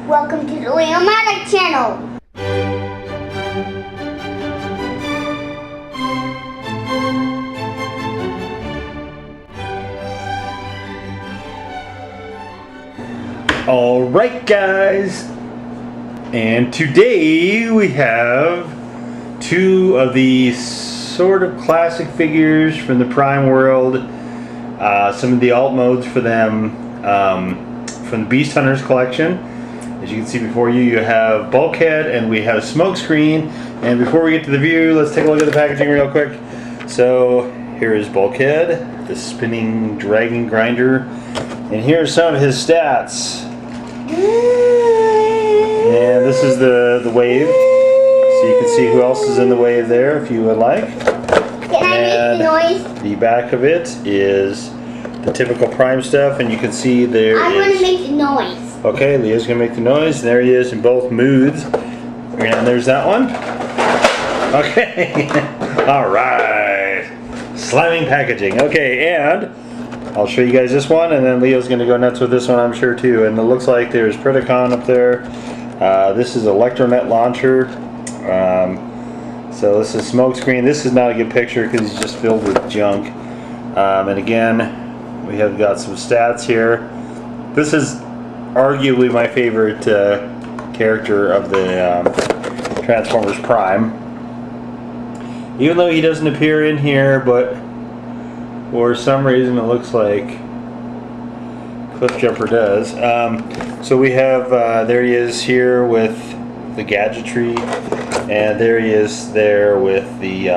Welcome to the Leomatic channel. Alright guys, and today we have two of the sort of classic figures from the Prime world, some of the alt modes for them from the Beast Hunters collection. As you can see before you, you have Bulkhead and we have Smokescreen. And before we get to the view, let's take a look at the packaging real quick. So here is Bulkhead, the spinning dragon grinder, and here's some of his stats. And this is the wave, so you can see who else is in the wave there if you would like. Can I make the noise? The back of it is the typical Prime stuff, and you can see there I'm going to make the noise. Okay, Leo's going to make the noise. There he is in both moods. And there's that one. Okay. Alright. Slamming packaging. Okay, and I'll show you guys this one, and then Leo's going to go nuts with this one, I'm sure, too. And it looks like there's Predacon up there. This is Electronet launcher. So this is Smokescreen. This is not a good picture because he's just filled with junk. And again, we have got some stats here. This is arguably my favorite character of the Transformers Prime. Even though he doesn't appear in here, but for some reason it looks like Cliffjumper does. So we have, there he is here with the gadgetry, and there he is there with the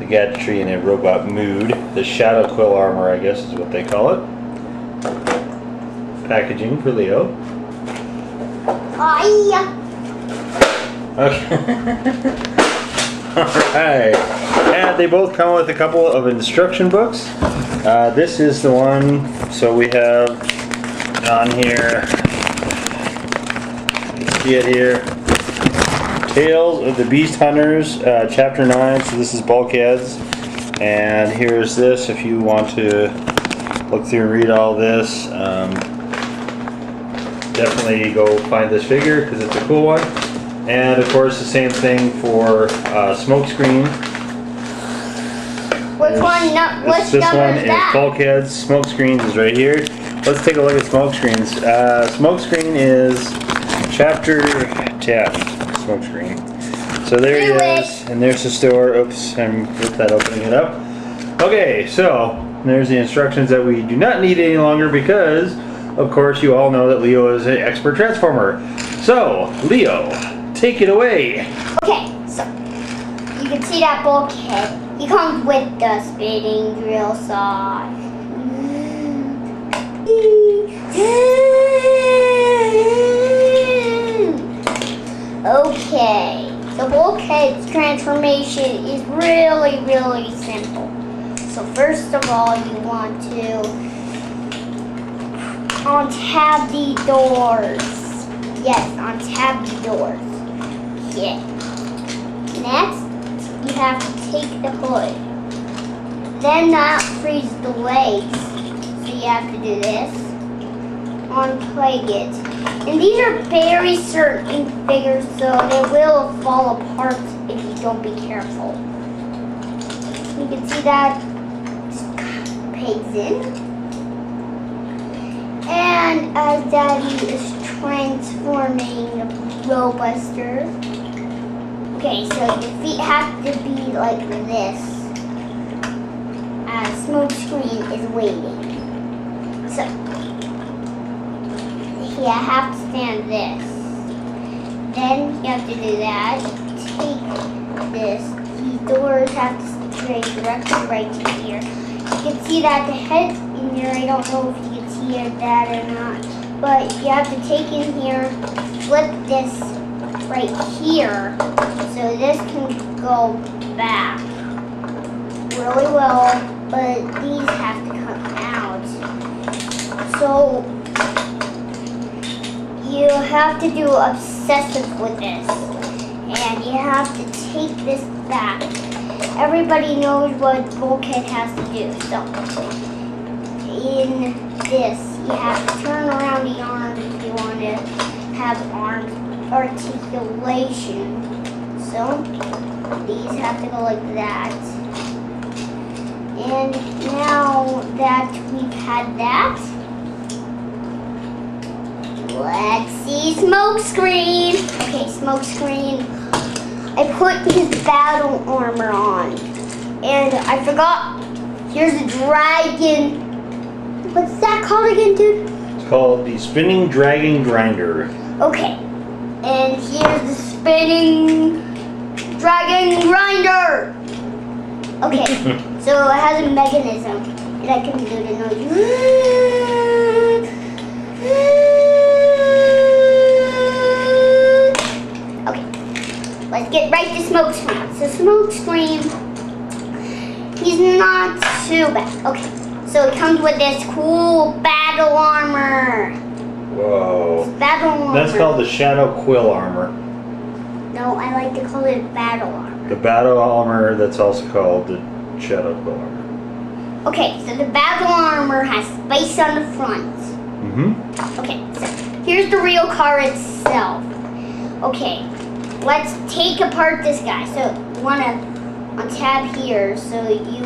gadgetry in a robot mood. The Shadow Quill armor, I guess is what they call it. Packaging for Leo. Okay. Alright. And they both come with a couple of instruction books. This is the one, so we have on here, you can see it here, Tales of the Beast Hunters, Chapter 9, so this is Bulkhead's. And here's this if you want to look through and read all this. Definitely go find this figure because it's a cool one. And of course the same thing for Smokescreen. Which one? This one is Bulkhead's. Smokescreen is right here. Let's take a look at Smokescreen's. Smokescreen is Chapter 10. Smokescreen. So there he is, and there's the store. Oops, I'm with that opening it up. Okay, so there's the instructions that we do not need any longer because, of course, you all know that Leo is an expert transformer. So, Leo, take it away. Okay, so you can see that Bulkhead. He comes with the spinning drill saw. Okay, the Bulkhead's transformation is really, really simple. So first of all, you want to untab the doors. Yes, untab the doors. Yeah. Next, you have to take the hood. Then that frees the legs. So you have to do this. Unplug it. And these are very certain figures, so they will fall apart if you don't be careful. You can see that pegs in. And as Daddy is transforming the Robuster. Okay, so your feet have to be like this as Smokescreen is waiting. So, you have to stand this. Then you have to do that. Take this. These doors have to stray directly right to here. You can see that the head's in here. I don't know if you can see that or not. But you have to take in here, flip this right here, so this can go back really well, but these have to come out. So you have to do obsessive with this, and you have to take this back. Everybody knows what Bulkhead has to do, so in this. You have to turn around the arm if you want to have arm articulation. So these have to go like that. And now that we've had that, let's see Smokescreen. Okay, Smokescreen. I put his battle armor on. And I forgot, here's a dragon. What's that called again, dude? It's called the Spinning Dragon Grinder. Okay. And here's the Spinning Dragon Grinder. Okay, so it has a mechanism. And I can do the noise. Okay, let's get right to Smokescreen. So Smokescreen, he's not too bad. Okay, so it comes with this cool battle armor. Whoa. It's battle armor. That's called the Shadow Quill armor. No, I like to call it battle armor. The battle armor that's also called the Shadow Quill armor. Okay, so the battle armor has space on the front. Mm-hmm. Okay, so here's the real car itself. Okay, let's take apart this guy. So you want to on tab here. So you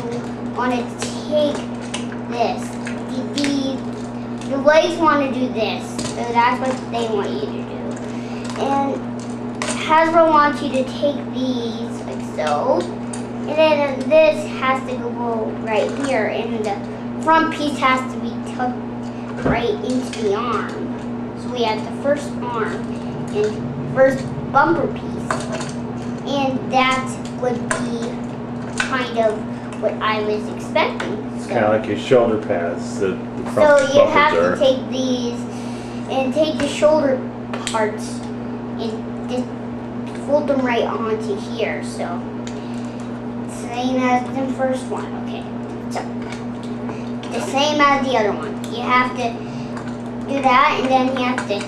want to take this. The legs want to do this. So that's what they want you to do. And Hasbro wants you to take these like so. And then this has to go right here. And the front piece has to be tucked right into the arm. So we have the first arm and first bumper piece. And that would be kind of what I was expecting. It's kind of like your shoulder pads. The front so you have bumpers to take these and take the shoulder parts and just fold them right onto here. So same as the first one. Okay, so the same as the other one. You have to do that, and then you have to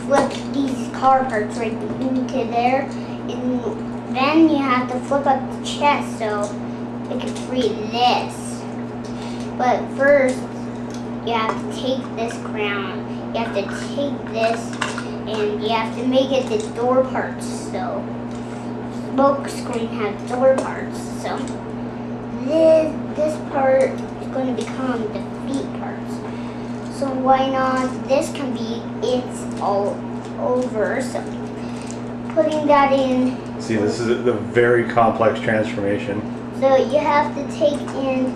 flip these car parts right into there, and then you have to flip up the chest so it can free this. But first, you have to take this crown. You have to take this, and you have to make it the door parts. So Smokescreen has door parts. So this part is going to become the feet parts. So why not? This can be it's all over. So putting that in. See, this is a very complex transformation. So you have to take and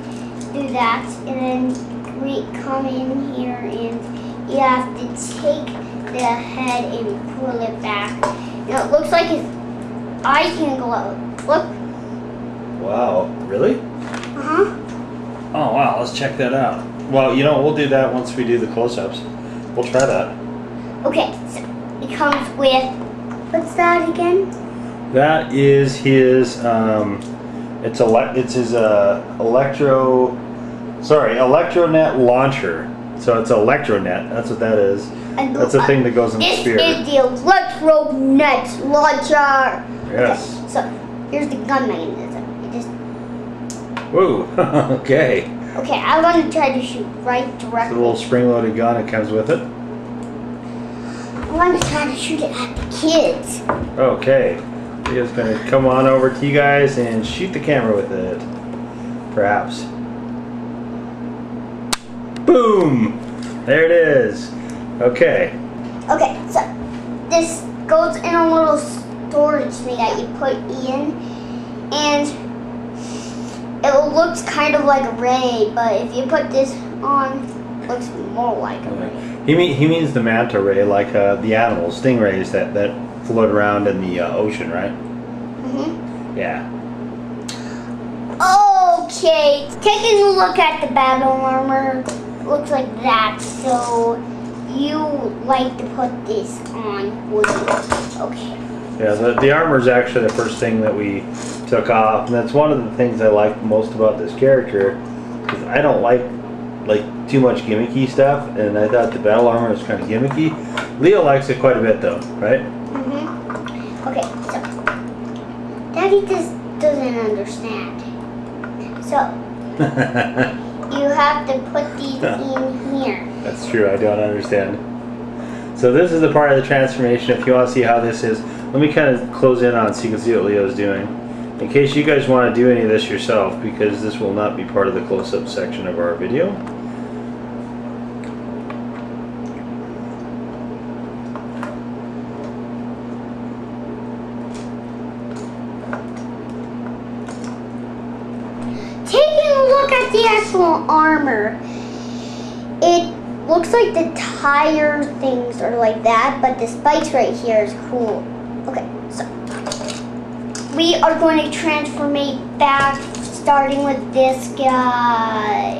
do that, and then we come in here, and you have to take the head and pull it back. Now it looks like his eye can glow. Look. Wow, really? Uh-huh. Oh wow, let's check that out. Well, you know, we'll do that once we do the close-ups. We'll try that. Okay, so it comes with, what's that again? That is his it's his Electronet launcher. So it's Electronet. That's what that is. And that's the thing that goes in the spear. This is the Electronet launcher. Yes. Okay, so here's the gun mechanism. It just. Whoa. Okay. Okay, I'm going to try to shoot right It's a directly. little spring-loaded gun. It comes with it. I'm going to try to shoot it at the kids. Okay. He is going to come on over to you guys and shoot the camera with it. Perhaps. Boom! There it is. Okay. Okay, so this goes in a little storage thing that you put in, and it looks kind of like a ray, but if you put this on, it looks more like a ray. He means the manta ray, like the animals, stingrays that float around in the ocean, right? Mm-hmm. Yeah. Okay, taking a look at the battle armor, it looks like that. So you like to put this on, would you? Okay. Yeah, the armor is actually the first thing that we took off, and that's one of the things I like most about this character, because I don't like too much gimmicky stuff, and I thought the battle armor was kind of gimmicky. Leo likes it quite a bit, though, right? Mm-hmm. Okay, so Daddy just doesn't understand. So you have to put these in here. That's true. I don't understand. So this is the part of the transformation. If you want to see how this is, let me kind of close in on it so you can see what Leo's doing. In case you guys want to do any of this yourself, because this will not be part of the close-up section of our video. Taking a look at the actual armor, it looks like the tire things are like that, but the spikes right here is cool. Okay, so we are going to transform it back, starting with this guy.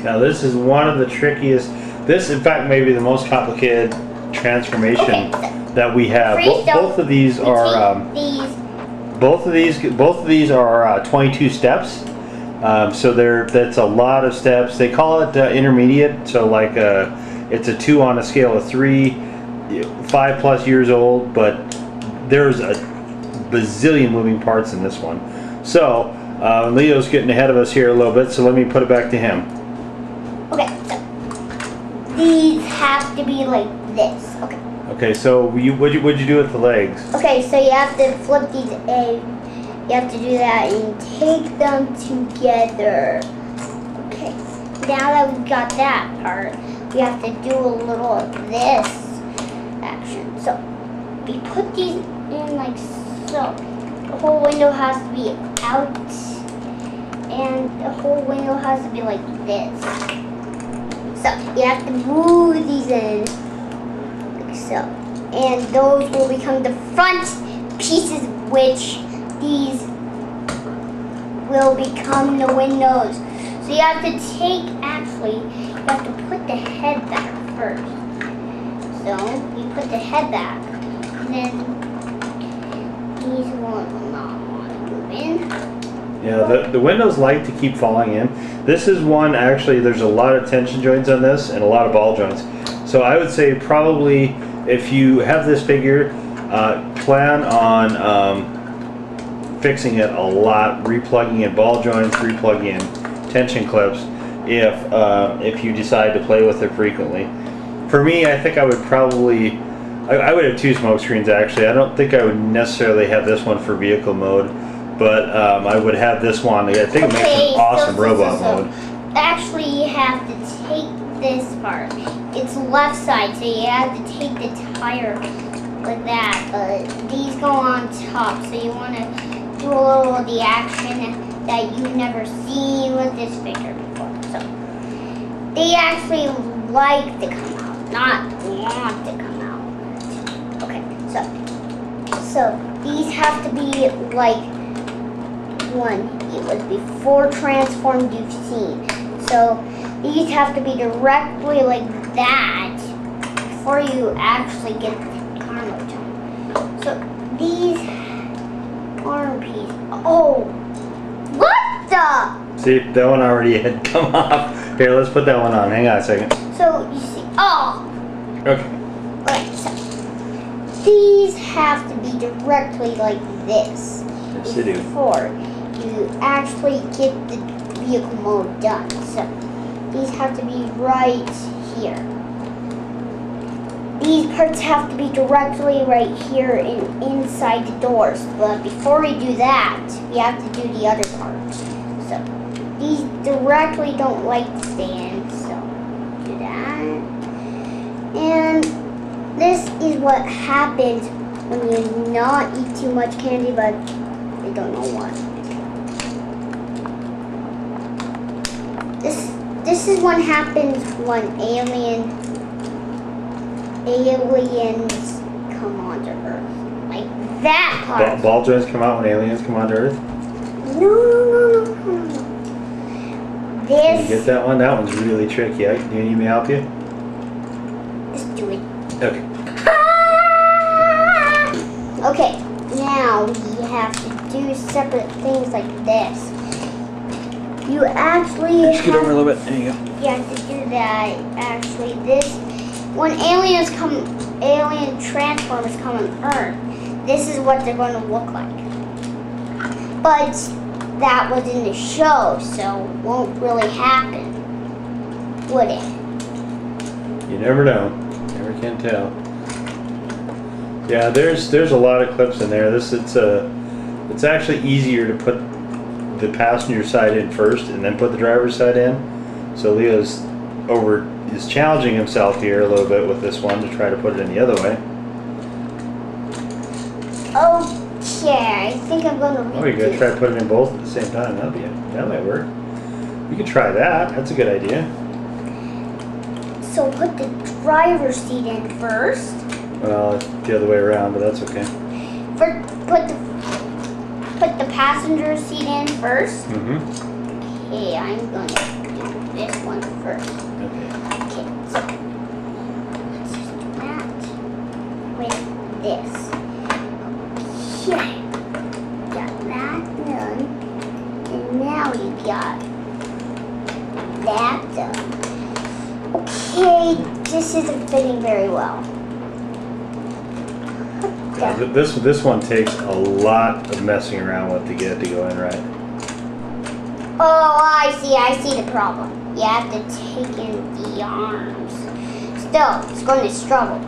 Now this is one of the trickiest. This, in fact, may be the most complicated transformation that we have. Both of these are. Both of these are 22 steps. So that's a lot of steps. They call it intermediate. So like it's a 2 on a scale of 3, 5+ years old. But there's a bazillion moving parts in this one. So Leo's getting ahead of us here a little bit. So let me put it back to him. Okay. So these have to be like this. Okay. Okay. So what'd you do with the legs? Okay. So you have to flip these You have to do that and take them together. Okay, now that we've got that part, we have to do a little of this action. So, we put these in like so. The whole window has to be out, and the whole window has to be like this. So, you have to move these in, like so. And those will become the front pieces, which these will become the windows. So you have to you have to put the head back first. So you put the head back, and then these will not want to move in. Yeah, the windows like to keep falling in. This is one, actually, there's a lot of tension joints on this and a lot of ball joints. So I would say probably if you have this figure, plan on fixing it a lot, replugging in ball joints, replugging in tension clips if you decide to play with it frequently. For me, I think I would probably, I would have 2 smoke screens actually. I don't think I would necessarily have this one for vehicle mode, but I would have this one. I think it makes an awesome robot mode. Actually, you have to take this part. It's left side, so you have to take the tire like that, but these go on top, so you want to do a little of the action that you've never seen with this figure before. So they actually like to come out, not want to come out. Okay, so these have to be like one. It was before transformed you've seen. So these have to be directly like that before you actually get the camera tone. So these arm piece. Oh, what the? See, that one already had come off. Here, let's put that one on. Hang on a second. So you see, oh. Okay. Alright, so these have to be directly like this. Yes, they do. Before you actually get the vehicle mode done. So these have to be right here. These parts have to be directly right here and inside the doors. But before we do that, we have to do the other part. So these directly don't like to stand. So do that. And this is what happens when you not eat too much candy, but I don't know why. This is what happens when aliens come onto Earth. Like that part. Ball joints come out when aliens come onto Earth? No. This. Can you get that one? That one's really tricky. Do you need me to help you? Just do it. Okay. Okay, now we have to do separate things like this. You actually Scoot over a little bit. There you go. You have to do that. Actually, this when alien transformers come on Earth, this is what they're going to look like. But that was in the show, so it won't really happen, would it? You never know. Never can tell. Yeah, there's a lot of clips in there. It's actually easier to put the passenger side in first and then put the driver's side in. So Leo's is challenging himself here a little bit with this one to try to put it in the other way. Okay, I think I'm gonna redo. Oh, you're gonna try to put it in both at the same time. That might work. You could try that. That's a good idea. So put the driver's seat in first. Well, it's the other way around, but that's okay. Put the passenger seat in first. Mm-hmm. Okay, I'm gonna do this one first. Okay. Okay, so let's just do that with this. Okay, got that done, and now we got that done. Okay, this isn't fitting very well. Yeah, this one takes a lot of messing around with to get it to go in right. Oh, I see the problem. You have to take in the arms. Still, it's going to struggle.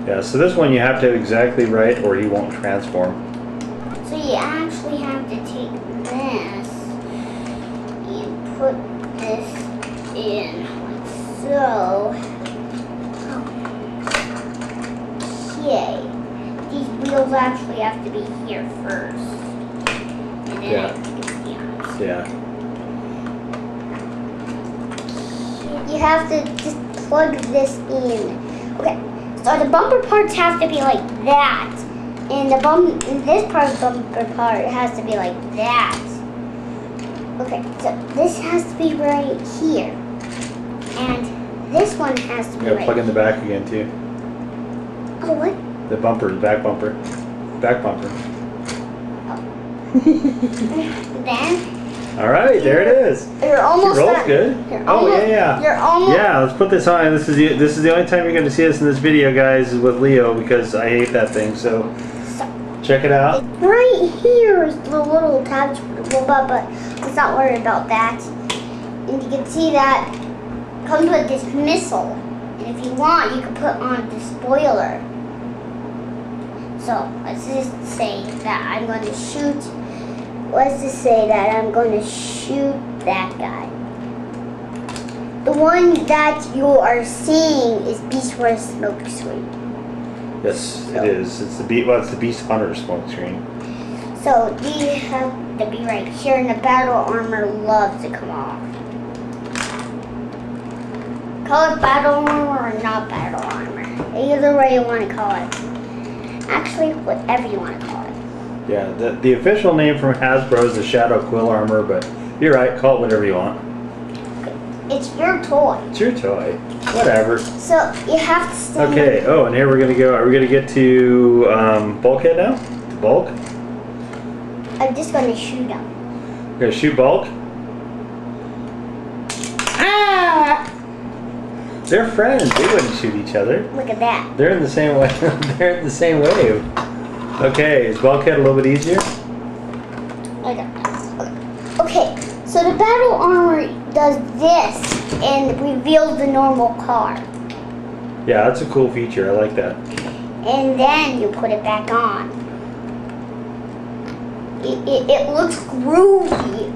Yeah, so this one you have to have exactly right or he won't transform. So you actually have to take this and put this in like so. Okay. These wheels actually have to be here first. And then I think it's the arms. Yeah. You have to just plug this in. Okay, so the bumper parts have to be like that. And this part of the bumper part has to be like that. Okay, so this has to be right here. And this one has to be You gotta right plug in the back again too. Oh, what? The bumper, the back bumper. Back bumper. Then Alright, there it is. you're almost It rolls done. good. Yeah. You're almost. Yeah, let's put this on. This is the only time you're going to see us in this video, guys, is with Leo because I hate that thing. So check it out. Right here is the little tabs for the robot, but let's not worry about that. And you can see that it comes with this missile. And if you want, you can put on the spoiler. So let's just say that I'm going to shoot. Let's just say that I'm going to shoot that guy. The one that you are seeing is Beast Wars Smokescreen. Yes, it is. It's the Beast Hunter Smokescreen. So these have to be right here, and the battle armor loves to come off. Call it battle armor or not battle armor. Either way you want to call it. Actually, whatever you want to call it. Yeah, the official name from Hasbro is the Shadow Quill Armor, but you're right, call it whatever you want. It's your toy. It's your toy. Whatever. So you have to stand. Okay, oh, and here we're going to go. Are we going to get to Bulkhead now? Bulk? I'm just going to shoot him. We're going to shoot Bulk? Ah! They're friends. They wouldn't shoot each other. Look at that. They're in the same way. They're in the same wave. Okay, is Bulkhead a little bit easier? Okay, so the battle armor does this and reveals the normal car. Yeah, that's a cool feature. I like that. And then you put it back on. It looks groovy.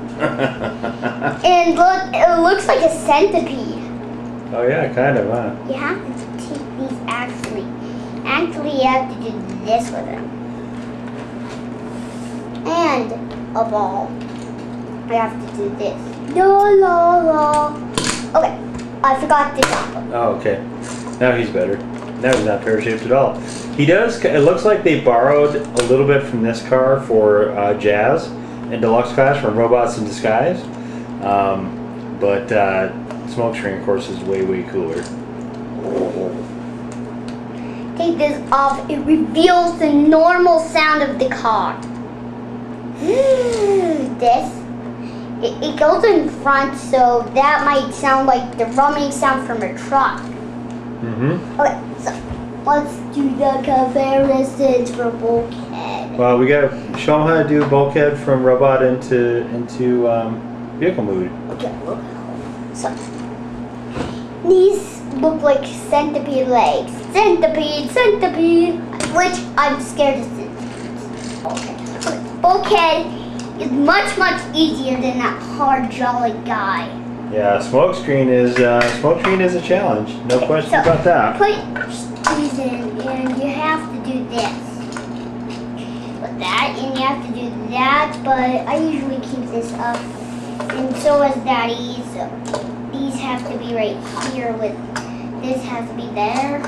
And look, it looks like a centipede. Oh yeah, kind of, huh? You have to take these actually you have to do this with them. And a ball. I have to do this. La la la. Okay, I forgot to jump him. Oh, okay. Now he's better. Now he's not pear-shaped at all. He does, it looks like they borrowed a little bit from this car for Jazz and Deluxe class from Robots in Disguise. But Smokescreen, of course, is way, way cooler. Take this off. It reveals the normal sound of the car. This. It goes in front, so that might sound like the rumming sound from a truck. Mm-hmm. Okay, so let's do the comparisons for Bulkhead. Well, we got to show them how to do Bulkhead from robot into vehicle mode. Okay, look. So these look like centipede legs. Centipede, centipede. which I'm scared to see. Okay. Bulkhead is much easier than that hard jolly guy. Yeah, Smokescreen is a challenge. No question about that. Put these in, and you have to do this. With that, and you have to do that, but I usually keep this up. And so does Daddy's. These have to be right here with this has to be there.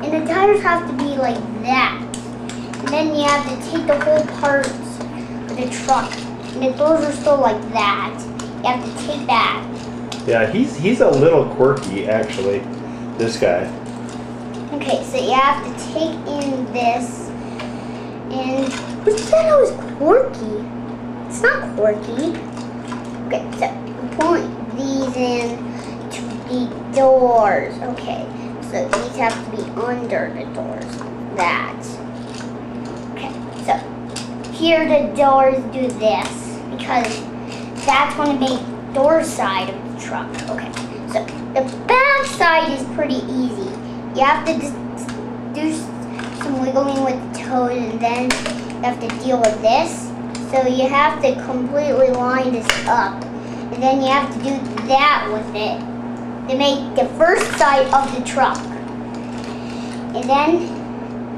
And the tires have to be like that. And then you have to take the whole parts of the truck. And the doors are still like that. You have to take that. Yeah, he's a little quirky actually, this guy. Okay, so you have to take in this. And who said I was quirky? It's not quirky. Okay, so point these in to the doors. Okay, so these have to be under the doors. That. Okay, so here the doors do this because that's going to make door side of the truck. Okay, so the back side is pretty easy. You have to just do some wiggling with the toes, and then you have to deal with this. So you have to completely line this up. And then you have to do that with it to make the first side of the truck. And then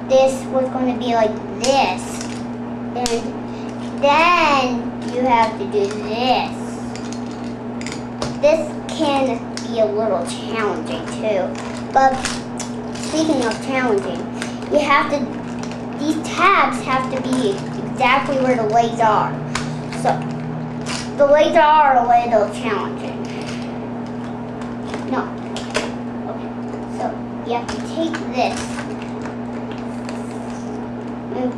this was going to be like this. And then you have to do this. This can be a little challenging too. But speaking of challenging, you have to, these tabs have to be exactly where the legs are. So the legs are a little challenging. No. Okay. So you have to take this and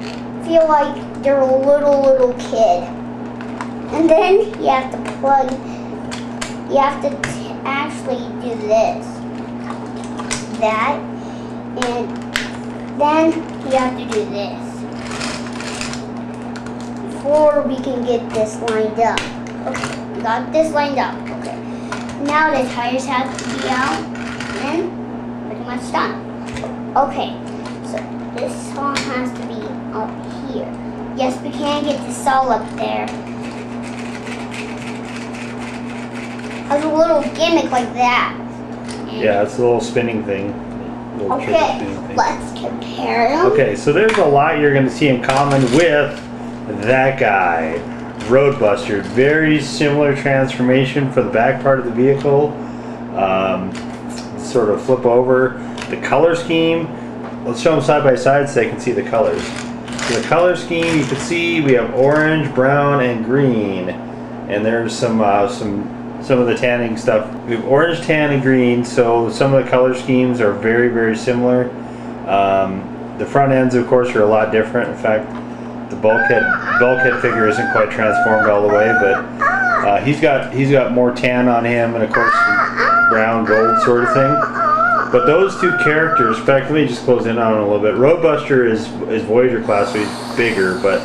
feel like you're a little kid. And then you have to plug, you have to actually do this. That. And then you have to do this. Before we can get this lined up. Okay, we got this lined up. Okay. Now the tires have to be out and pretty much done. Okay, so this all has to be up here. Yes, we can get this all up there. Has a little gimmick like that. And yeah, it's a little spinning thing. Okay, let's compare them. Okay, so there's a lot you're going to see in common with that guy. Roadbuster, very similar transformation for the back part of the vehicle. Sort of flip over. The color scheme, let's show them side by side so they can see the colors. So the color scheme, you can see we have orange, brown, and green. And there's some of the tanning stuff. We have orange, tan, and green, so some of the color schemes are very similar. The front ends, of course, are a lot different. In fact, the bulkhead figure isn't quite transformed all the way, but he's got more tan on him, and of course some brown gold sort of thing. But those two characters, in fact, let me just close in on him a little bit. Roadbuster is Voyager class, so he's bigger, but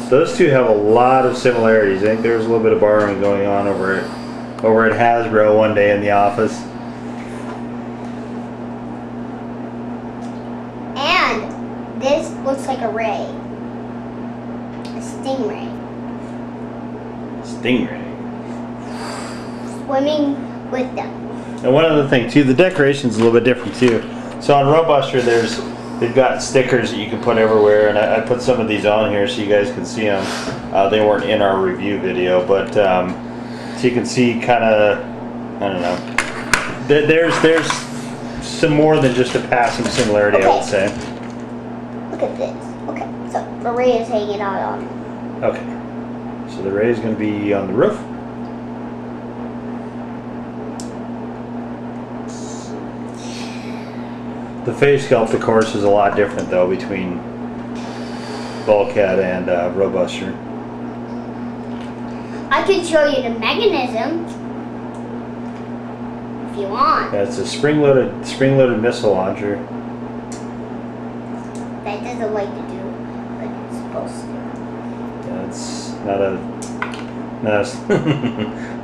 those two have a lot of similarities. I think there's a little bit of borrowing going on over at Hasbro one day in the office. And this looks like a ray. Stingray. Stingray. Swimming with them. And one other thing too, the decoration's a little bit different too. So on Roadbuster, they've got stickers that you can put everywhere, and I put some of these on here so you guys can see them. They weren't in our review video, but so you can see kind of, I don't know. There's some more than just a passing similarity, okay. I would say. Look at this. Okay, so the ray is hanging out on it. Okay, so the ray is going to be on the roof. The face sculpt, of course, is a lot different though between Bulkhead and Roadbuster. I can show you the mechanism if you want. Yeah, it's a spring-loaded missile launcher. That doesn't like to do what it's supposed to. Yeah, it's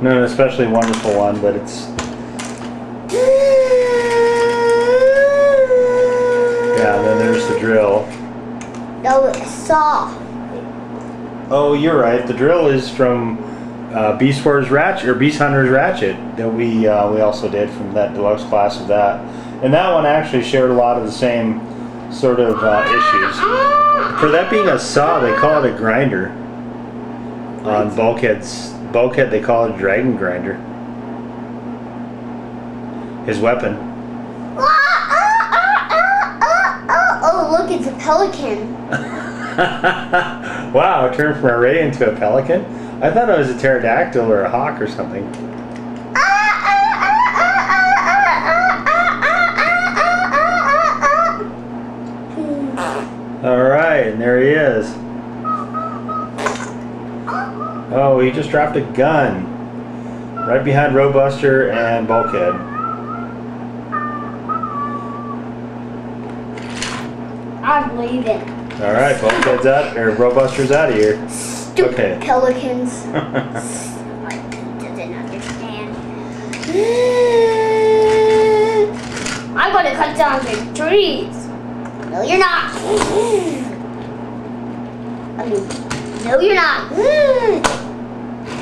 not an especially wonderful one, but it's. Yeah, and then there's the drill. drill. No, saw. Oh, you're right. The drill is from Beast Wars Ratchet or Beast Hunter's Ratchet that we also did from that deluxe class of that, and that one actually shared a lot of the same sort of issues. For that being a saw, they call it a grinder. On Bulkhead, they call it a dragon grinder. His weapon. Oh, look, it's a pelican. Wow, it turned from a ray into a pelican? I thought it was a pterodactyl or a hawk or something. Alright, and there he is. Oh, he just dropped a gun. Right behind Roadbuster and Bulkhead. I'm leaving. Alright, Bulkhead's out, or Roadbuster's out of here. Stupid Okay. pelicans. Like, he doesn't understand. I'm gonna cut down the trees. No, you're not. I mean, no, you're not.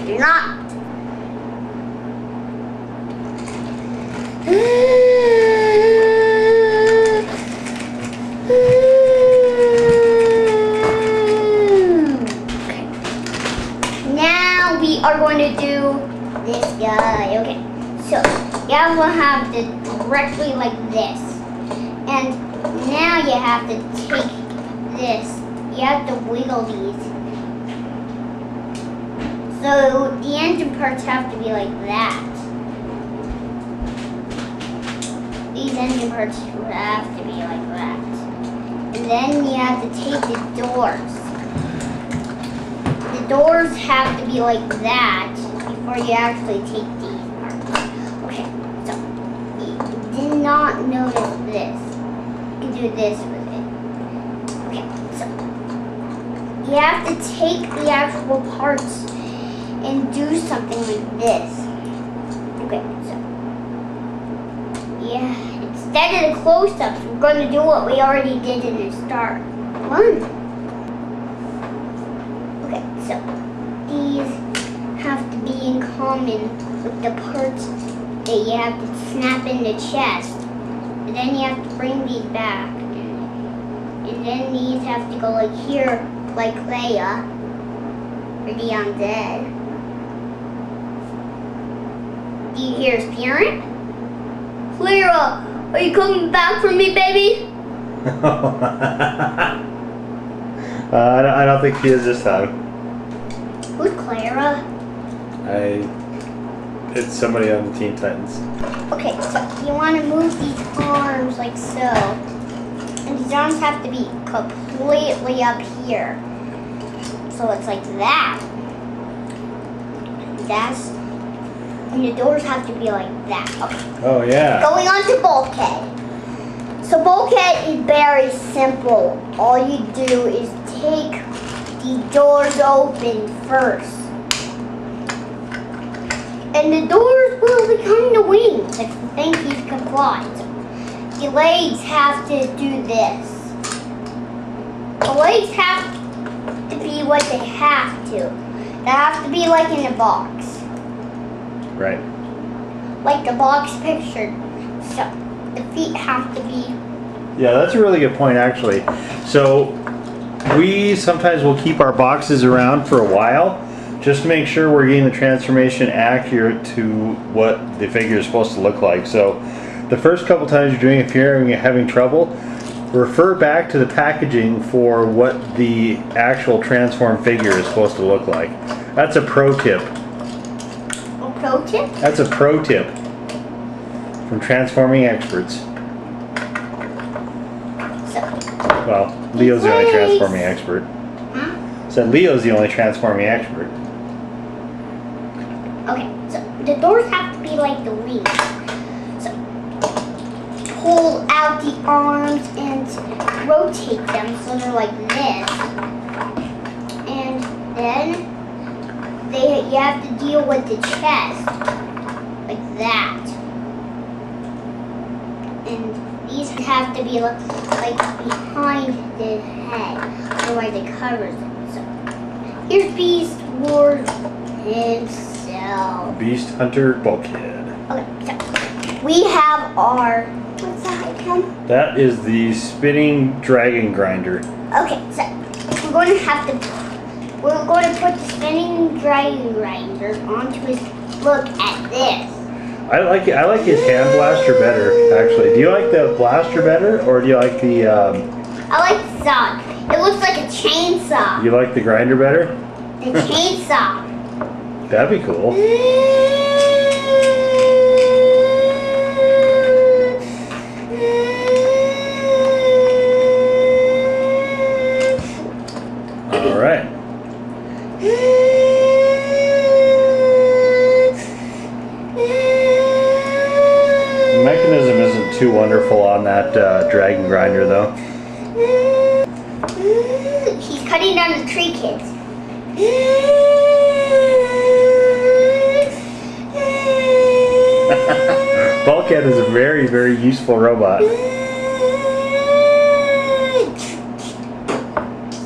You're not. Okay. Now we are going to do this guy. Okay. So you have to have it directly like this. And now you have to take this. You have to wiggle these. So the engine parts have to be like that. These engine parts have to be like that. And then you have to take the doors. The doors have to be like that before you actually take these parts. Okay, so you did not notice this. You can do this with it. Okay, so you have to take the actual parts and do something like this. Okay, so yeah, instead of the close-ups, we're going to do what we already did in the start. One. Okay, so these have to be in common with the parts that you have to snap in the chest. And then you have to bring these back. And then these have to go like here, like Leia, or the undead. Do you hear his parent? Clara, are you coming back for me, baby? I don't think he is this time. Who's Clara? It's somebody on the Teen Titans. Okay, so you want to move these arms like so. And these arms have to be completely up here. So it's like that. And the doors have to be like that. Okay. Oh, yeah. Going on to Bulkhead. So Bulkhead is very simple. All you do is take the doors open first. And the doors will become the wings if you think you can fly. So the legs have to do this. The legs have to be what they have to. They have to be like in a box. Right. Like the box pictured. So the feet have to be. Yeah, that's a really good point, actually. So we sometimes will keep our boxes around for a while just to make sure we're getting the transformation accurate to what the figure is supposed to look like. So the first couple times you're doing it, if you're having trouble, refer back to the packaging for what the actual transformed figure is supposed to look like. That's a pro tip. A pro tip? That's a pro tip from transforming experts. So, Well, Leo's the only transforming expert. huh? So Leo's the only transforming expert. Okay, so the doors have to be like the wings. So pull out the arms and rotate them so they're like this. And then you have to deal with the chest like that. And these have to be like behind the head, otherwise it covers it. So here's Beast Wars himself. Beast Hunter Bulkhead. Okay, so we have our, what's that again? That is the spinning dragon grinder. Okay, so we're going to put the spinning dragon grinder onto his, look at this. I like his hand blaster better, actually. Do you like the blaster better, or do you like the I like the saw. It looks like a chainsaw. you like the grinder better? The chainsaw. That'd be cool. All right. The mechanism isn't too wonderful on that dragon grinder, though. He's cutting down the tree, kids. Bulkhead is a very, very useful robot.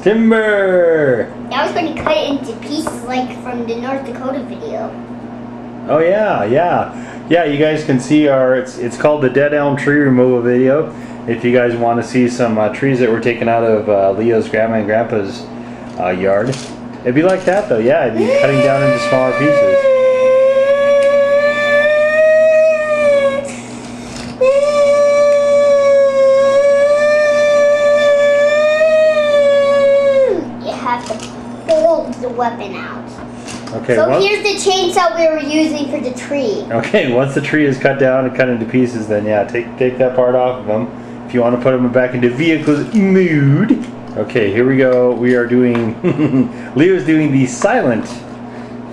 Timber! I was going to cut it into pieces like from the North Dakota video. Oh yeah, yeah. Yeah, you guys can see it's called the Dead Elm Tree Removal video. If you guys want to see some trees that were taken out of Leo's grandma and grandpa's yard. It'd be like that though, yeah, it'd be cutting down into smaller pieces. You have to pull the weapon out. Okay, So here's the chainsaw we were using for the tree. okay, once the tree is cut down and cut into pieces, then yeah, take that part off of them. If you want to put them back into vehicles mood. Okay, here we go. We are doing, Leo's doing the silent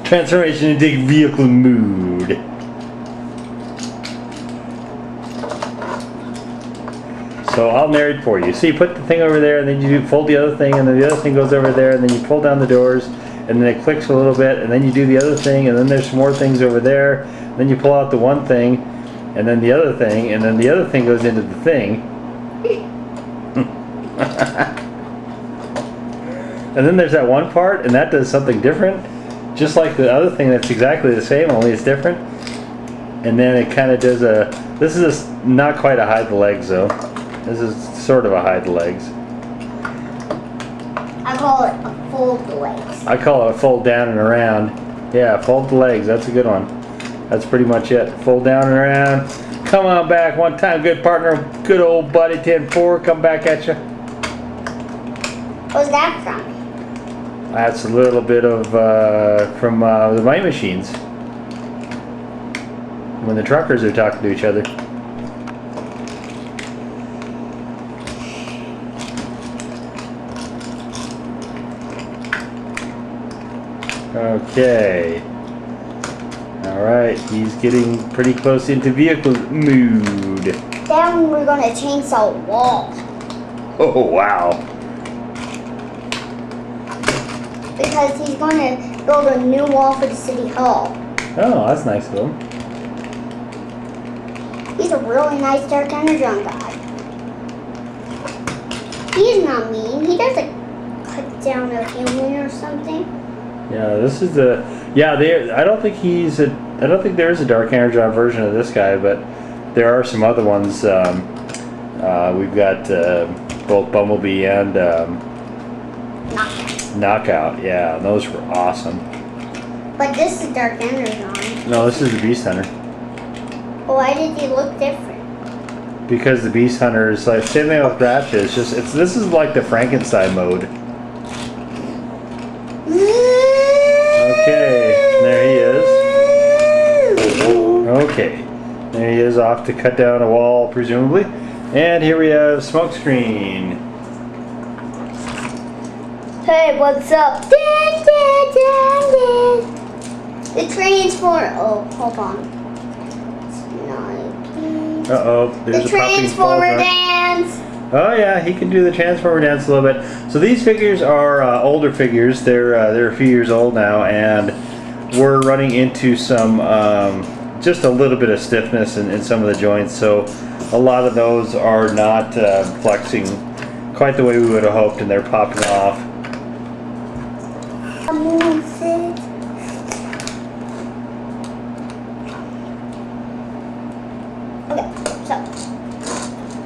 transformation into vehicle mood. So I'll narrate for you. So you put the thing over there, and then you fold the other thing, and then the other thing goes over there, and then you pull down the doors, and then it clicks a little bit, and then you do the other thing, and then there's some more things over there. Then you pull out the one thing, and then the other thing, and then the other thing goes into the thing. And then there's that one part, and that does something different, just like the other thing that's exactly the same, only it's different. And then it kind of does this is not quite a hide the legs though. This is sort of a hide the legs. I call it a fold the legs. I call it a fold down and around. Yeah, fold the legs, that's a good one. That's pretty much it. Fold down and around. Come on back one time, good partner, good old buddy 10-4, come back at you. What's that from? That's a little bit of from the might machines. When the truckers are talking to each other. Okay. Alright, he's getting pretty close into vehicle mood. Then we're going to chainsaw a wall. Oh, wow. Because he's going to build a new wall for the city hall. Oh, that's nice of him. He's a really nice dark underground guy. He's not mean. He doesn't cut down a human or something. Yeah, this is the... Yeah, I don't think he's a... I don't think there is a Dark Energon version of this guy, but there are some other ones. We've got both Bumblebee and Knockout. Yeah, those were awesome. But this is Dark Energon. No, this is the Beast Hunter. Why did he look different? Because the Beast Hunter is like same thing with Ratchet. It's just this is like the Frankenstein mode. Okay, there he is. Okay, there he is off to cut down a wall, presumably. And here we have Smokescreen. Hey, what's up? The transformer. Oh, hold on. Uh-oh, there's the a puppy transformer dance. Oh yeah, he can do the transformer dance a little bit. So these figures are older figures. They're a few years old now, and we're running into some just a little bit of stiffness in some of the joints. So a lot of those are not flexing quite the way we would have hoped, and they're popping off. Okay, so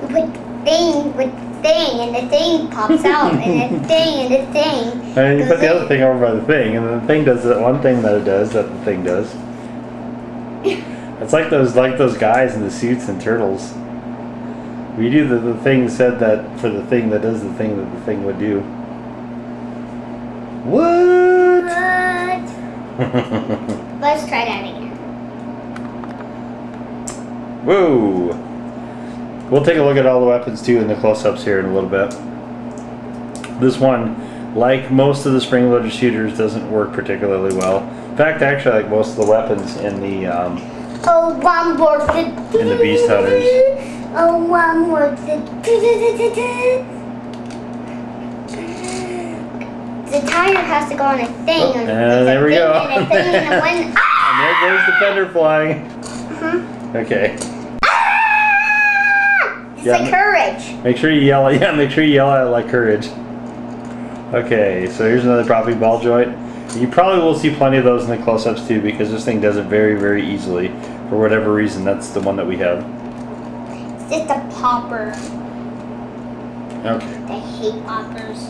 we put thing with thing, and the thing pops out, and the thing, and the thing. And you put the other thing over by the thing, and then the thing does that one thing that it does, that the thing does. It's like those guys in the suits and Turtles. We do the thing said that for the thing that does the thing that the thing would do. What? Let's try that again. Whoa. We'll take a look at all the weapons too in the close-ups here in a little bit. This one, like most of the spring-loaded shooters, doesn't work particularly well. In fact, actually, like most of the weapons in the one more in the Beast Hunters. Oh, one more the tire has to go on a thing. Oh, and there we go. And a thing and a wind. And there goes the fender flying. Okay. It's like courage. Make sure you yell at make sure you yell at it like courage. Okay, so here's another dropping ball joint. You probably will see plenty of those in the close-ups too, because this thing does it very, very easily. For whatever reason, that's the one that we have. It's just a popper. Okay. I hate poppers.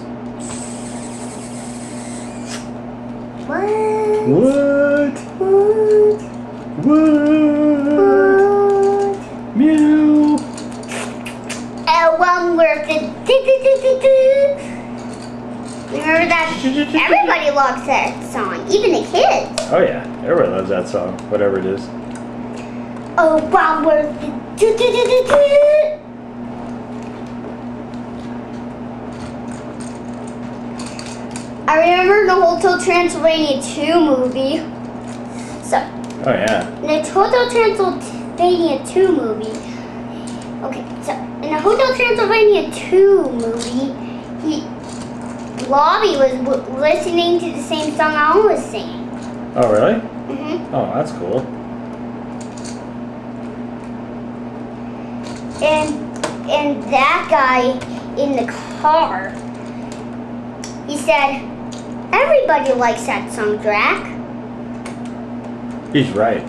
What? Meow. One word. Remember that? Everybody loves that song, even the kids. Oh yeah, everybody loves that song, whatever it is. Oh, one word. I remember the Hotel Transylvania 2 movie. So. Oh yeah. In the Hotel Transylvania 2 movie. Okay, so in the Hotel Transylvania 2 movie, Lobby was listening to the same song I was singing. Oh really? Mhm. Oh, that's cool. And that guy in the car, he said, "Everybody likes that song, Drac." He's right.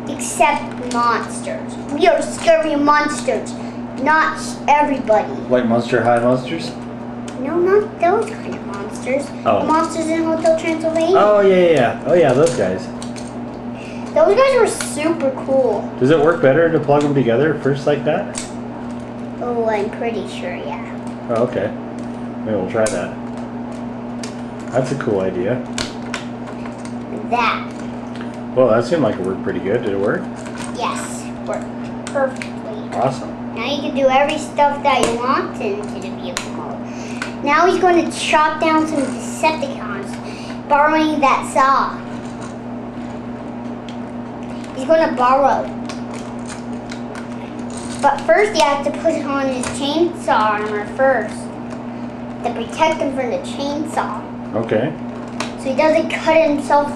Except monsters. We are scary monsters, not everybody. Like Monster High monsters? No, not those kind of monsters. Oh. The monsters in Hotel Transylvania. Oh yeah. Oh yeah, those guys. Those guys were super cool. Does it work better to plug them together first like that? Oh, I'm pretty sure, yeah. Oh, okay. Maybe we'll try that. That's a cool idea. That. Well, that seemed like it worked pretty good. Did it work? Yes, worked perfectly. Awesome. Now you can do every stuff that you want into the vehicle mode. Now he's going to chop down some Decepticons, borrowing that saw. He's going to borrow. But first you have to put on his chainsaw armor first, to protect him from the chainsaw. Okay. So he doesn't cut himself.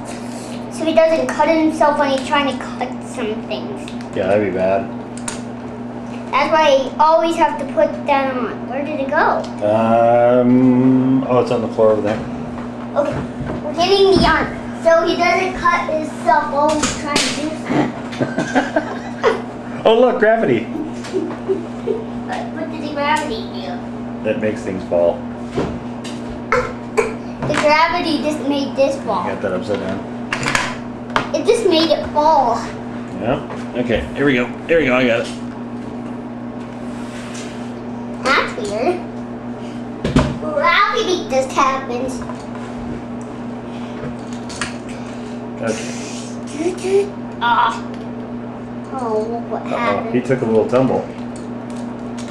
So he doesn't cut himself when he's trying to cut some things. Yeah, that'd be bad. That's why you always have to put that on. Where did it go? Oh, it's on the floor over there. Okay, we're getting the armor. So he doesn't cut himself while he's trying to do something. Oh, look, gravity. What did the gravity do? That makes things fall. The gravity just made this fall. Got that upside down. It just made it fall. Yeah. Okay, here we go. Here we go, I got it. That's weird. Gravity just happens. Okay. Ah. Oh, what happened? He took a little tumble.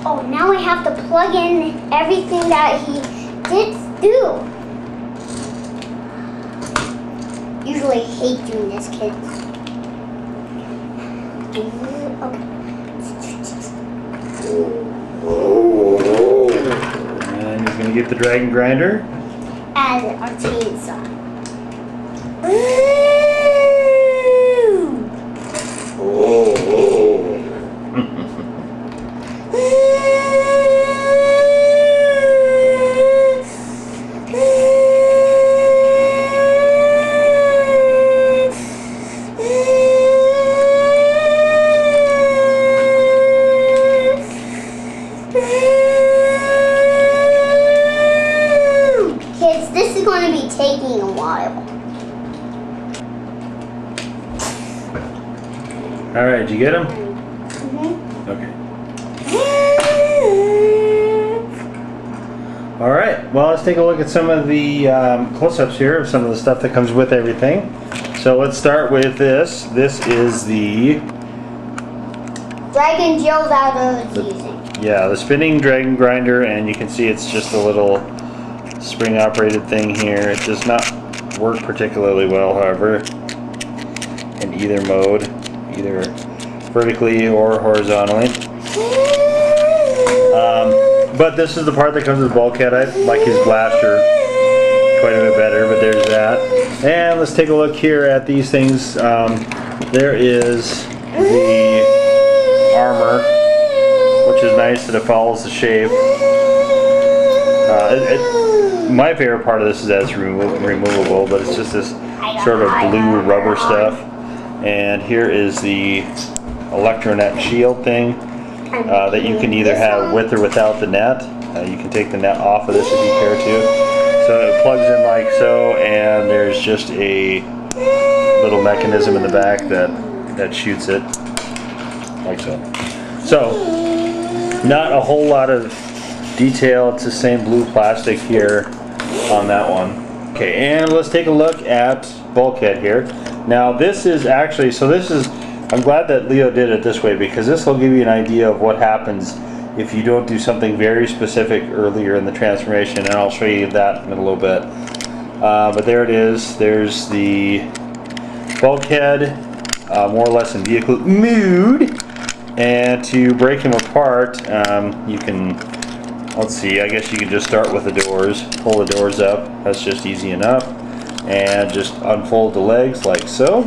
Oh, now I have to plug in everything that he did do. Usually hate doing this, kids. Okay. And he's gonna get the dragon grinder. And our chainsaw. Ooh. All right, did you get him? Mm-hmm. Okay. All right, well, let's take a look at some of the close-ups here of some of the stuff that comes with everything. So let's start with this. This is the Dragon Jill that I was using. Yeah, the spinning dragon grinder, and you can see it's just a little spring-operated thing here. It does not work particularly well, however, in either mode, either vertically or horizontally. But this is the part that comes with Bulkhead. I like his blaster quite a bit better, but there's that. And let's take a look here at these things. There is the armor, which is nice that it follows the shape. My favorite part of this is that it's removable, but it's just this sort of blue rubber stuff. And here is the electronet shield thing that you can either have with or without the net. You can take the net off of this if you care to. So it plugs in like so, and there's just a little mechanism in the back that shoots it like so. So, not a whole lot of detail. It's the same blue plastic here on that one. Okay, and let's take a look at Bulkhead here. Now this is actually, I'm glad that Leo did it this way, because this will give you an idea of what happens if you don't do something very specific earlier in the transformation, and I'll show you that in a little bit. But there it is. There's the Bulkhead, more or less in vehicle mood. And to break him apart, you can, let's see, I guess you can just start with the doors, pull the doors up. That's just easy enough. And just unfold the legs like so.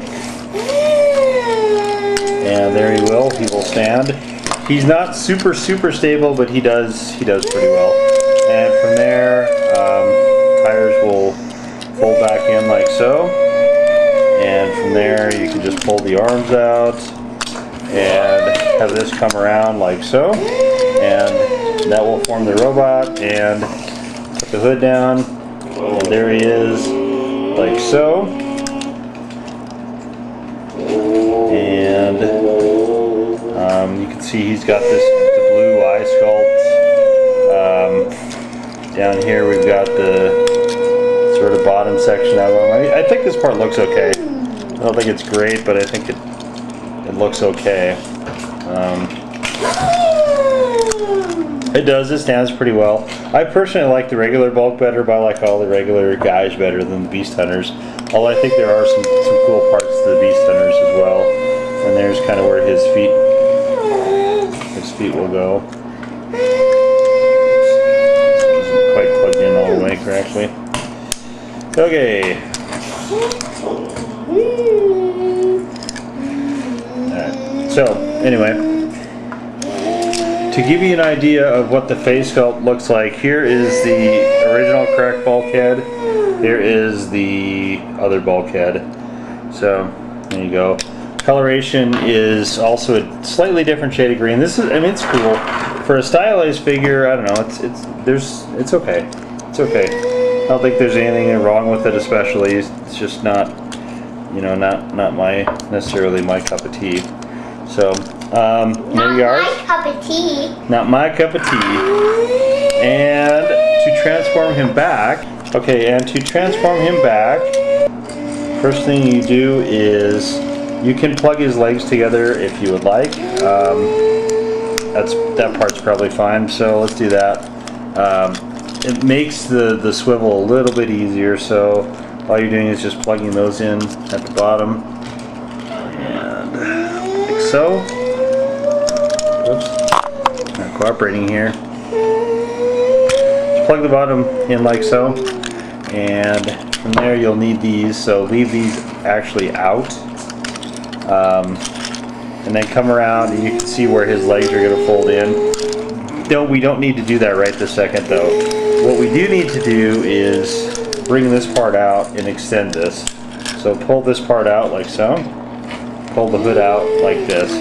And there he will stand. He's not super stable, but he does pretty well. And from there, tires will fold back in like so. And from there, you can just pull the arms out and have this come around like so. And that will form the robot. And put the hood down. And there he is, like so. And you can see he's got the blue eye sculpt. Down here we've got the sort of bottom section of him. I think this part looks okay. I don't think it's great, but I think it looks okay. It stands pretty well. I personally like the regular Bulk better, but I like all the regular guys better than the Beast Hunters. Although I think there are some cool parts to the Beast Hunters as well. And there's kind of where his feet will go. Isn't quite plugged in all the way correctly. Okay. Alright. So, anyway, to give you an idea of what the face sculpt looks like, here is the original correct Bulkhead. Here is the other Bulkhead. So, there you go. Coloration is also a slightly different shade of green. This is, I mean, it's cool for a stylized figure. I don't know. It's okay. It's okay. I don't think there's anything wrong with it, especially. It's just not, not necessarily my cup of tea. So, there you are. Not my cup of tea. Not my cup of tea. And to transform him back. Okay, and to transform him back, first thing you do is you can plug his legs together if you would like. That part's probably fine, so let's do that. It makes the swivel a little bit easier, so all you're doing is just plugging those in at the bottom. And like so. Oops, not cooperating here. Just plug the bottom in like so. And from there you'll need these, so leave these actually out. And then come around and you can see where his legs are going to fold in. No, we don't need to do that right this second though. What we do need to do is bring this part out and extend this. So pull this part out like so. Pull the hood out like this.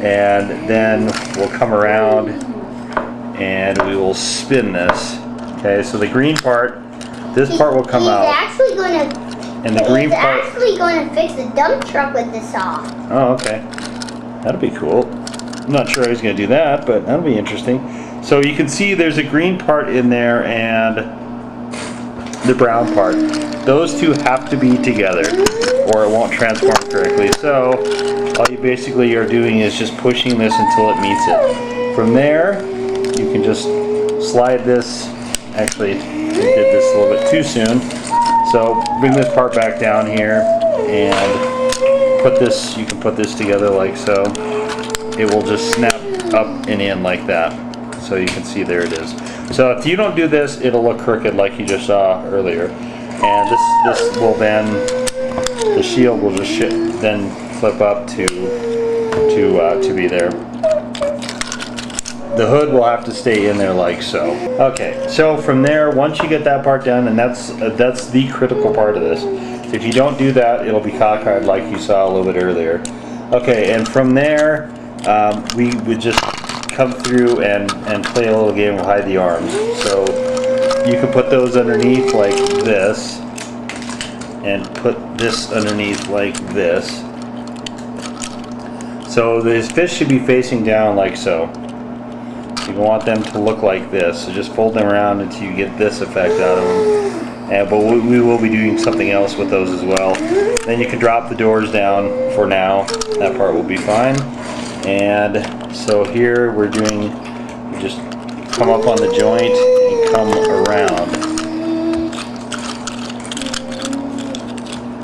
And then we'll come around and we will spin this. Okay, so the green part, this part will come out. Actually going to, and the green part. He's actually going to fix the dump truck with this saw. Oh, okay. That'll be cool. I'm not sure how he's going to do that, but that'll be interesting. So you can see there's a green part in there and the brown part. Those two have to be together or it won't transform correctly. So all you basically are doing is just pushing this until it meets it. From there, you can just slide this. Actually, I did this a little bit too soon. So bring this part back down here and put this, you can put this together like so. It will just snap up and in like that. So you can see there it is. So if you don't do this, it'll look crooked like you just saw earlier. And this will then, the shield will just then flip up to be there. The hood will have to stay in there like so. Okay, so from there, once you get that part done, and that's the critical part of this. So if you don't do that, it'll be cockeyed like you saw a little bit earlier. Okay, and from there, we would just come through and play a little game of hide the arms. So you can put those underneath like this, and put this underneath like this. So these fish should be facing down like so. You want them to look like this, so just fold them around until you get this effect out of them. But we will be doing something else with those as well. Then you can drop the doors down for now. That part will be fine. And so here we're doing, you just come up on the joint and come around.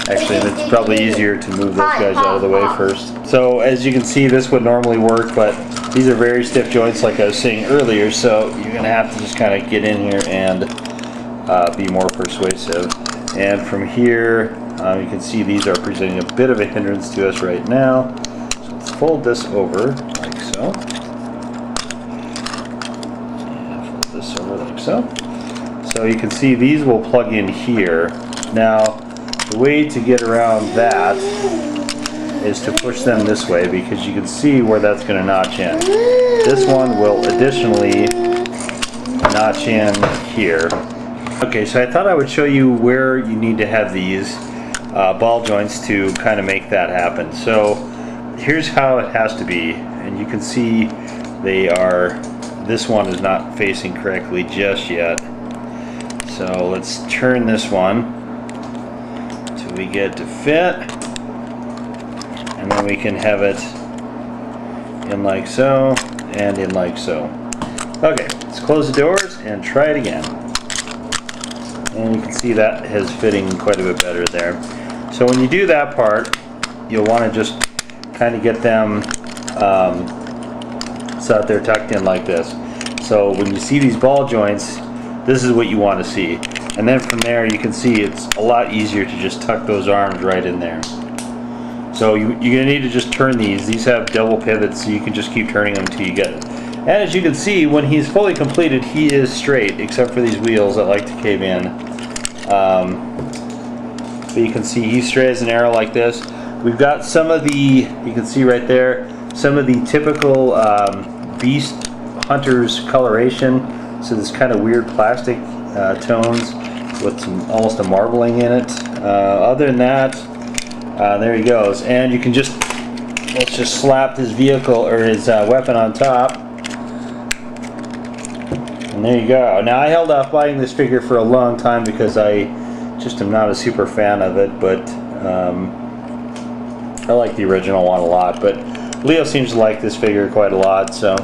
Actually, it's probably easier to move those guys out of the way first. So as you can see, this would normally work, but these are very stiff joints like I was saying earlier, so you're going to have to just kind of get in here and be more persuasive. And from here, you can see these are presenting a bit of a hindrance to us right now. So let's fold this over like so. And fold this over like so. So you can see these will plug in here. Now, the way to get around that is to push them this way, because you can see where that's going to notch in. This one will additionally notch in here. Okay, so I thought I would show you where you need to have these ball joints to kind of make that happen. So here's how it has to be, and you can see they are, this one is not facing correctly just yet. So let's turn this one till we get to fit. And then we can have it in like so, and in like so. Okay, let's close the doors and try it again. And you can see that is fitting quite a bit better there. So when you do that part, you'll want to just kind of get them so that they're tucked in like this. So when you see these ball joints, this is what you want to see. And then from there you can see it's a lot easier to just tuck those arms right in there. So you're going to need to just turn these. These have double pivots, so you can just keep turning them until you get it. And as you can see, when he's fully completed, he is straight, except for these wheels that like to cave in. But you can see he's straight as an arrow like this. We've got some of the, you can see right there, some of the typical beast hunters coloration. So this kind of weird plastic tones with some, almost a marbling in it. Other than that, there he goes, and you can just, let's just slap his vehicle or his weapon on top, and there you go. Now I held off buying this figure for a long time because I just am not a super fan of it, but I like the original one a lot. But Leo seems to like this figure quite a lot, so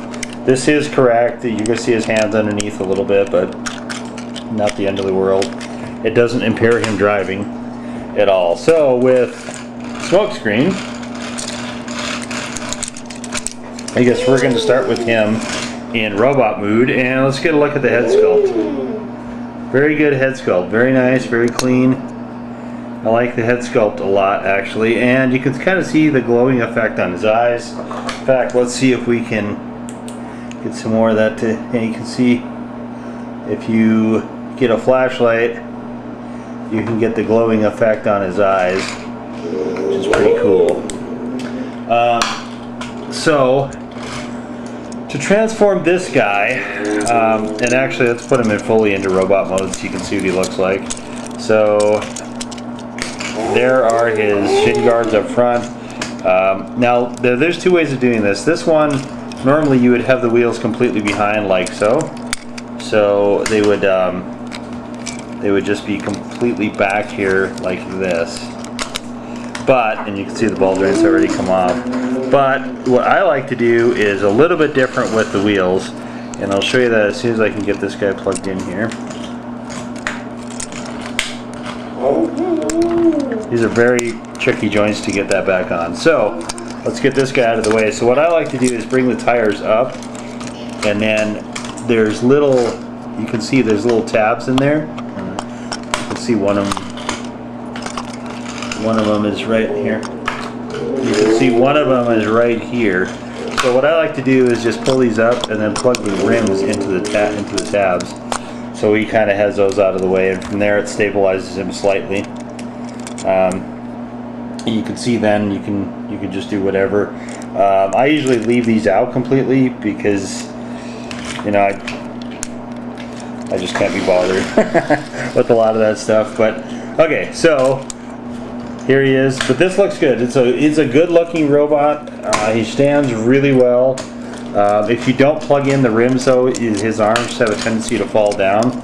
this is correct. You're going to see his hands underneath a little bit, but not the end of the world. It doesn't impair him driving at all. So with Smokescreen, I guess we're going to start with him in robot mood, and let's get a look at the head sculpt. Very good head sculpt, very nice, very clean. I like the head sculpt a lot actually, and you can kind of see the glowing effect on his eyes. In fact, let's see if we can get some more of that. And you can see if you get a flashlight, you can get the glowing effect on his eyes, which is pretty cool. So to transform this guy, and actually let's put him in fully into robot mode so you can see what he looks like. So there are his shin guards up front. Now there's two ways of doing this. This one, normally you would have the wheels completely behind like so. So they would just be completely back here like this. But, and you can see the ball joints already come off. But what I like to do is a little bit different with the wheels. And I'll show you that as soon as I can get this guy plugged in here. These are very tricky joints to get that back on. So let's get this guy out of the way. So what I like to do is bring the tires up, and then there's little, you can see there's little tabs in there. You can see one of them is right here. You can see one of them is right here. So what I like to do is just pull these up and then plug the rims into the tabs. So he kind of has those out of the way, and from there it stabilizes him slightly. You can see then you can just do whatever. I usually leave these out completely because, you know, I just can't be bothered with a lot of that stuff. But okay, so here he is. But this looks good. It's a good looking robot. He stands really well. If you don't plug in the rims though, his arms have a tendency to fall down.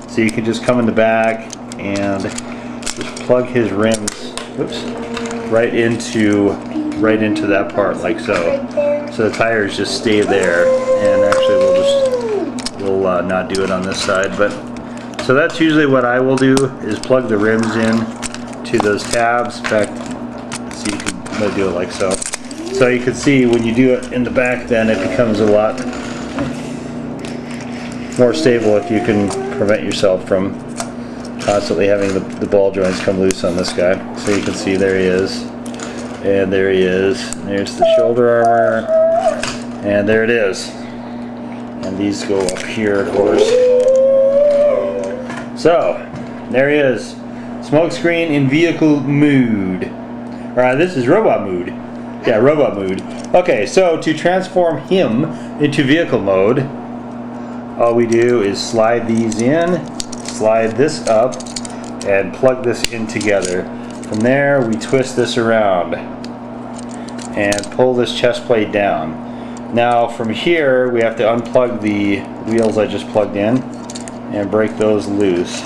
So you can just come in the back and just plug his rims, oops, right into that part like so. So the tires just stay there. And actually we'll not do it on this side, but so that's usually what I will do, is plug the rims in to those tabs. In fact, so you can do it like so. So you can see when you do it in the back, then it becomes a lot more stable if you can prevent yourself from constantly having the ball joints come loose on this guy. So you can see there he is, and there he is. There's the shoulder armor, and there it is. And these go up here, of course. So there he is. Smokescreen in vehicle mood. Alright, this is robot mood. Yeah, robot mood. Okay, so to transform him into vehicle mode, all we do is slide these in, slide this up, and plug this in together. From there, we twist this around and pull this chest plate down. Now from here, we have to unplug the wheels I just plugged in and break those loose.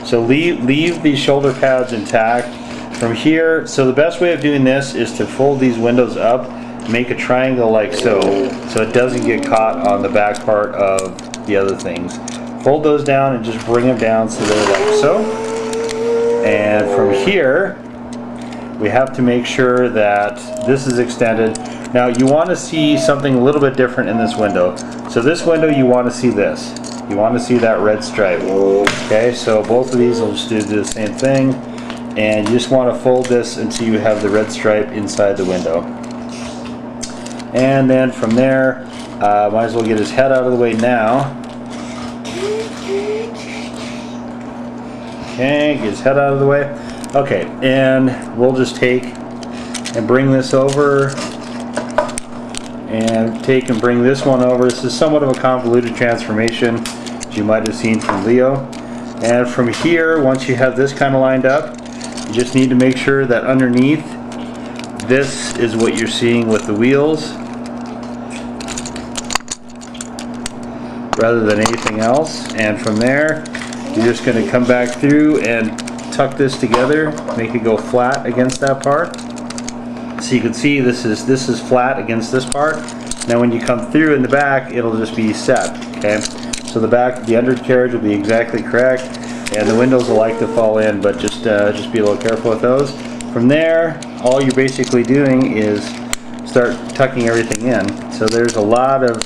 So leave these shoulder pads intact. From here, so the best way of doing this is to fold these windows up, make a triangle like so it doesn't get caught on the back part of the other things. Fold those down and just bring them down so they're like so. And from here, we have to make sure that this is extended. Now you want to see something a little bit different in this window. So this window, you want to see this. You want to see that red stripe. Okay, so both of these will just do the same thing. And you just want to fold this until you have the red stripe inside the window. And then from there, might as well get his head out of the way now. Okay, get his head out of the way. Okay, and we'll just take and bring this over and take and bring this one over. This is somewhat of a convoluted transformation, as you might have seen from Leo. And from here, once you have this kind of lined up, you just need to make sure that underneath, this is what you're seeing with the wheels, rather than anything else. And from there, you're just going to come back through and tuck this together, make it go flat against that part. So you can see this is flat against this part. Now when you come through in the back, it'll just be set. Okay, so the undercarriage will be exactly correct, and the windows will like to fall in, but just be a little careful with those. From there, all you're basically doing is start tucking everything in. So there's a lot of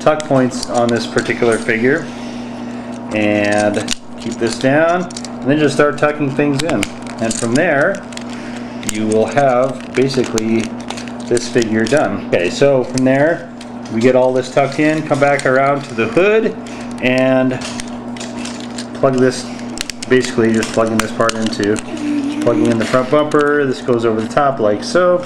tuck points on this particular figure, and keep this down, and then just start tucking things in. And from there, you will have basically this figure done. Okay, so from there, we get all this tucked in, come back around to the hood, and plug this, basically just plugging this part into, plugging in the front bumper. This goes over the top like so,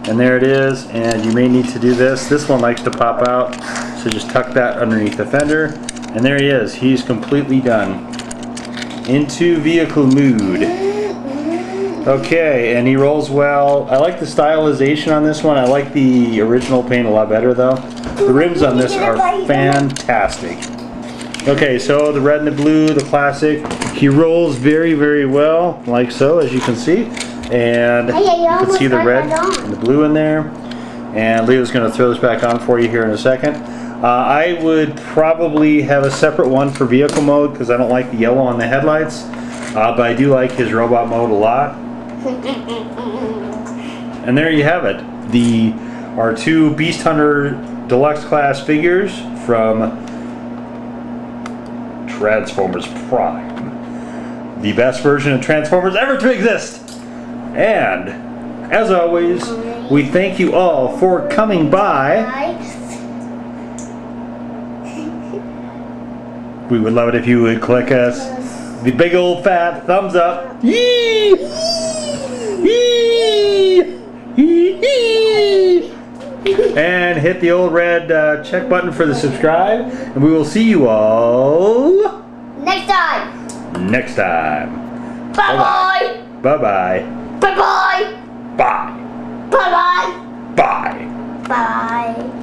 and there it is. And you may need to do this. This one likes to pop out, so just tuck that underneath the fender, and there he is. He's completely done. Into vehicle mood. Okay, and he rolls well. I like the stylization on this one. I like the original paint a lot better though. The rims on this are fantastic. Okay, so the red and the blue, the classic. He rolls very, very well, like so, as you can see. And you can see the red and the blue in there. And Leo's going to throw this back on for you here in a second. I would probably have a separate one for vehicle mode because I don't like the yellow on the headlights. But I do like his robot mode a lot. And there you have it. Our two Beast Hunter Deluxe class figures from Transformers Prime. The best version of Transformers ever to exist. And, as always, we thank you all for coming by. We would love it if you would click us. The big old fat thumbs up. Yee! Yee! Yee! And hit the old red check button for the subscribe. And we will see you all next time. Next time. Bye-bye. Bye-bye. Bye-bye. Bye. Bye-bye. Bye. Bye.